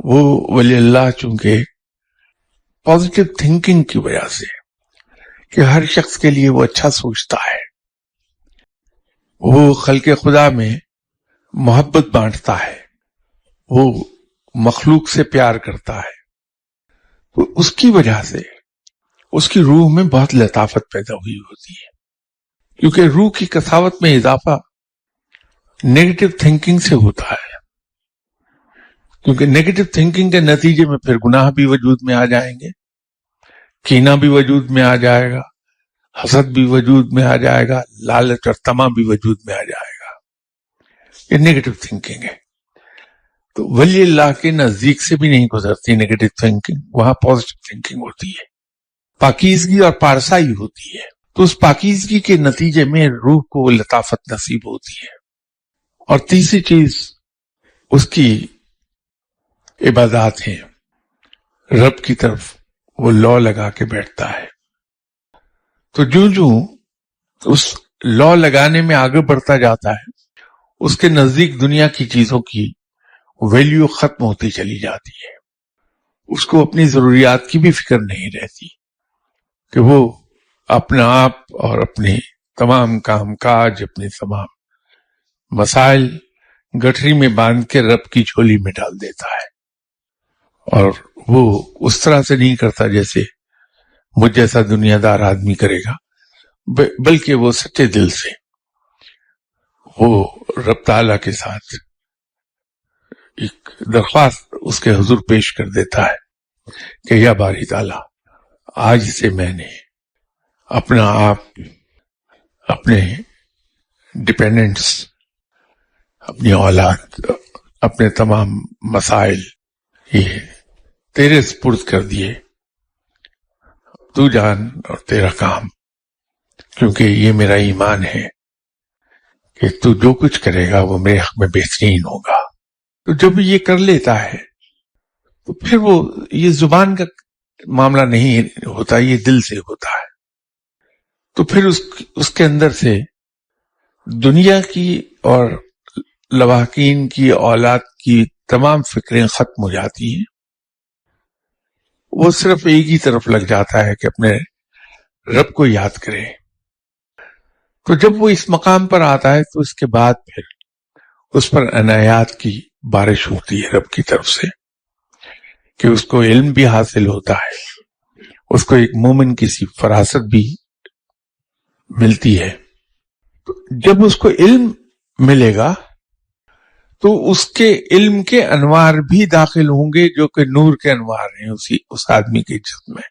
وہ ولی اللہ چونکہ پازیٹیو تھنکنگ کی وجہ سے کہ ہر شخص کے لیے وہ اچھا سوچتا ہے، وہ خلق خدا میں محبت بانٹتا ہے، وہ مخلوق سے پیار کرتا ہے، تو اس کی وجہ سے اس کی روح میں بہت لطافت پیدا ہوئی ہوتی ہے، کیونکہ روح کی کساوت میں اضافہ نیگیٹو تھنکنگ سے ہوتا ہے، کیونکہ نیگیٹو تھنکنگ کے نتیجے میں پھر گناہ بھی وجود میں آ جائیں گے، کینہ بھی وجود میں آ جائے گا، حسد بھی وجود میں آ جائے گا، لالچ اور طمع بھی وجود میں آ جائے گا۔ یہ نیگیٹو تھنکنگ ہے۔ تو ولی اللہ کے نزدیک سے بھی نہیں گزرتی نیگیٹو تھنکنگ، وہاں پازیٹیو تھنکنگ ہوتی ہے، پاکیزگی اور پارسائی ہوتی ہے۔ تو اس پاکیزگی کے نتیجے میں روح کو لطافت نصیب ہوتی ہے۔ اور تیسری چیز اس کی عبادات ہیں، رب کی طرف وہ لا لگا کے بیٹھتا ہے۔ تو جو اس لا لگانے میں آگے بڑھتا جاتا ہے، اس کے نزدیک دنیا کی چیزوں کی ویلیو ختم ہوتی چلی جاتی ہے، اس کو اپنی ضروریات کی بھی فکر نہیں رہتی کہ وہ اپنا آپ اور اپنے تمام کام کاج، اپنے تمام مسائل گٹھری میں باندھ کے رب کی جھولی میں ڈال دیتا ہے، اور وہ اس طرح سے نہیں کرتا جیسے مجھ جیسا دنیا دار آدمی کرے گا، بلکہ وہ سچے دل سے وہ رب تعالیٰ کے ساتھ ایک درخواست اس کے حضور پیش کر دیتا ہے کہ یا باری تعالیٰ، آج سے میں نے اپنا آپ، اپنے ڈیپینڈنٹس، اپنی اولاد، اپنے تمام مسائل یہ تیرے سپرد کر دیے، تو جان اور تیرا کام، کیونکہ یہ میرا ایمان ہے کہ تو جو کچھ کرے گا وہ میرے حق میں بہترین ہوگا۔ تو جب یہ کر لیتا ہے تو پھر وہ یہ زبان کا معاملہ نہیں ہوتا، یہ دل سے ہوتا ہے۔ تو پھر اس کے اندر سے دنیا کی اور لواحقین کی اولاد کی تمام فکریں ختم ہو جاتی ہیں، وہ صرف ایک ہی طرف لگ جاتا ہے کہ اپنے رب کو یاد کرے۔ تو جب وہ اس مقام پر آتا ہے تو اس کے بعد پھر اس پر عنایات کی بارش ہوتی ہے رب کی طرف سے، کہ اس کو علم بھی حاصل ہوتا ہے، اس کو ایک مومن کی سی فراست بھی ملتی ہے۔ تو جب اس کو علم ملے گا تو اس کے علم کے انوار بھی داخل ہوں گے جو کہ نور کے انوار ہیں اس آدمی کے جسم میں۔